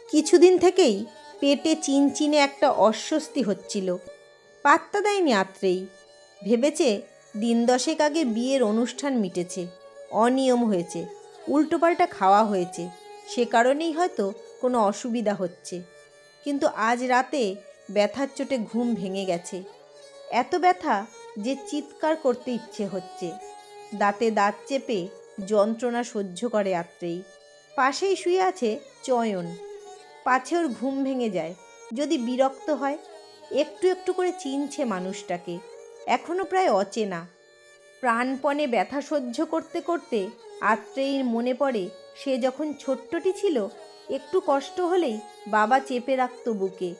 কিছুদিন থেকেই পেটে চিনচিনে একটা অস্বস্তি হচ্ছিল। পাত্তা দেয়নি আত্রেই। ভেবেছে দিন দশেক আগে বিয়ের অনুষ্ঠান মিটেছে, অনিয়ম হয়েছে, উল্টোপাল্টা খাওয়া হয়েছে, সে কারণেই হয়তো কোনো অসুবিধা হচ্ছে। কিন্তু আজ রাতে ব্যথার চোটে ঘুম ভেঙে গেছে। এত ব্যথা যে চিৎকার করতে ইচ্ছে হচ্ছে। দাঁতে দাঁত চেপে যন্ত্রণা সহ্য করে আত্রেই। পাশেই শুয়ে আছে চয়ন। পাছে ওর ঘুম ভেঙে যায়, যদি বিরক্ত হয়। একটু একটু করে চিনছে মানুষটাকে, এখনো প্রায় অচেনা। প্রাণপণে ব্যথা সহ্য করতে করতে আত্রেয়ীর মনে পড়ে সে যখন ছোট্টটি ছিল, একটু কষ্ট হলেই বাবা চেপে রাখত বুকে,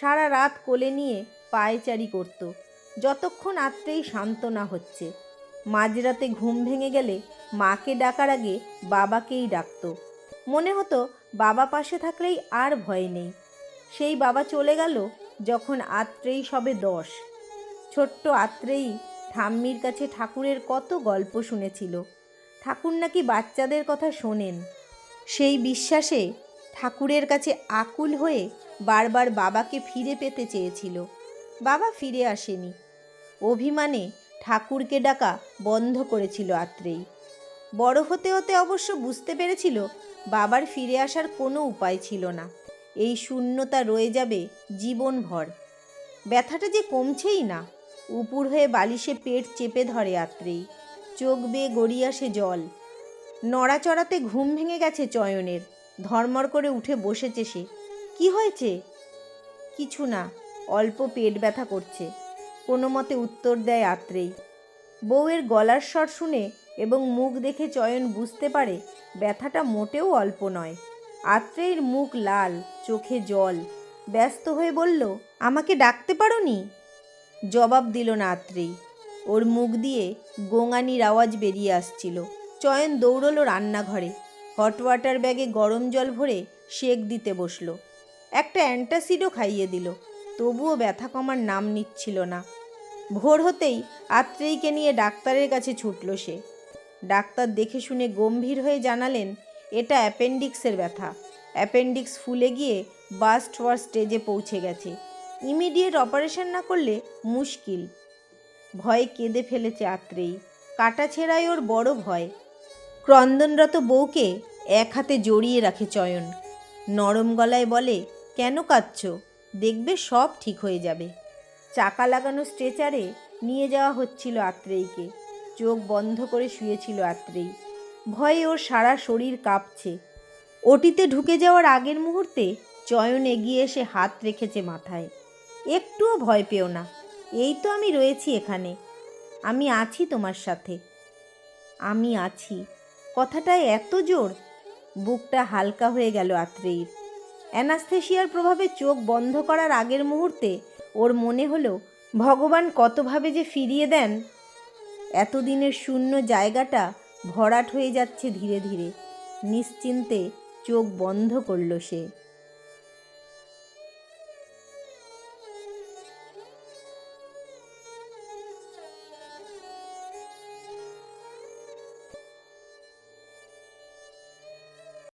সারা রাত কোলে নিয়ে পায়চারি করত, যতক্ষণ আত্রেয়ী শান্ত না হচ্ছে। মাঝরাতে ঘুম ভেঙে গেলে মাকে ডাকার আগে বাবাকেই ডাকত। মনে হতো বাবা পাশে থাকলেই আর ভয় নেই। সেই বাবা চলে গেল যখন আত্রেয়ী সবে 10। ছোট্ট আত্রেয়ী ঠাম্মির কাছে ঠাকুরের কত গল্প শুনেছিল। ঠাকুর নাকি বাচ্চাদের কথা শোনেন। সেই বিশ্বাসে ঠাকুরের কাছে আকুল হয়ে বারবার বাবাকে ফিরে পেতে চেয়েছিল। বাবা ফিরে আসেনি। অভিমানে ঠাকুরকে ডাকা বন্ধ করেছিল আত্রেয়ী। বড় হতে হতে অবশ্য বুঝতে পেরেছিল বাবার ফিরে আসার কোনো উপায় ছিল না। এই শূন্যতা রয়ে যাবে জীবনভর। ব্যথাটা যে কমছেই না। উপুর হয়ে বালিশে পেট চেপে ধরে আত্রেয়ী। চোখ বেয়ে গড়িয়ে আসে জল। নড়াচড়াতে ঘুম ভেঙে গেছে চয়নের। ধর্মর করে উঠে বসেছে সে। কি হয়েছে? কিছু না, অল্প পেট ব্যথা করছে, কোনো মতে উত্তর দেয় আত্রেয়ী। বউয়ের গলার স্বর শুনে এবং মুখ দেখে চয়ন বুঝতে পারে ব্যথাটা মোটেও অল্প নয়। আত্রেয়ীর মুখ লাল, চোখে জল। ব্যস্ত হয়ে বলল, আমাকে ডাকতে পারোনি? জবাব দিল না আত্রেয়ী। ওর মুখ দিয়ে গোঙানির আওয়াজ বেরিয়ে আসছিল। চয়ন দৌড়ল রান্নাঘরে। হট ওয়াটার ব্যাগে গরম জল ভরে সেক দিতে বসল। একটা অ্যান্টাসিডও খাইয়ে দিল, তবুও ব্যথা কমার নাম নিচ্ছিল না। ভোর হতেই আত্রেয়ীকে নিয়ে ডাক্তারের কাছে ছুটল সে। ডাক্তার দেখে শুনে গম্ভীর হয়ে জানালেন, এটা অ্যাপেন্ডিক্সের ব্যথা। অ্যাপেন্ডিক্স ফুলে গিয়ে বাস্ট হওয়ার স্টেজে পৌঁছে গেছে। ইমিডিয়েট অপারেশন না করলে মুশকিল। ভয়ে কেঁদে ফেলেছে আত্রেয়ী। কাটা ছেঁড়ায় ওর বড় ভয়। ক্রন্দনরত বউকে এক হাতে জড়িয়ে রাখে চয়ন। নরম গলায় বলে, কেন কাঁদছ? দেখবে সব ঠিক হয়ে যাবে। চাকা লাগানো স্ট্রেচারে নিয়ে যাওয়া হচ্ছিল আত্রেয়ীকে। চোখ বন্ধ করে শুয়েছিল আত্রেয়ী। ভয়ে ওর সারা শরীর কাঁপছে। ওটিতে ঢুকে যাওয়ার আগের মুহূর্তে চয়ন এগিয়ে এসে হাত রেখেছে মাথায়। একটুও ভয় পেও না, এই তো আমি রয়েছি এখানে। আমি আছি তোমার সাথে। আমি আছি কথাটায় এত জোর, বুকটা হালকা হয়ে গেল আত্রেয়ীর। অ্যানাস্থেশিয়ার প্রভাবে চোখ বন্ধ করার আগের মুহূর্তে ওর মনে হলো ভগবান কতভাবে যে ফিরিয়ে দেন। এতদিনের শূন্য জায়গাটা ভরাট হয়ে যাচ্ছে ধীরে ধীরে। নিশ্চিন্তে চোখ বন্ধ করল সে।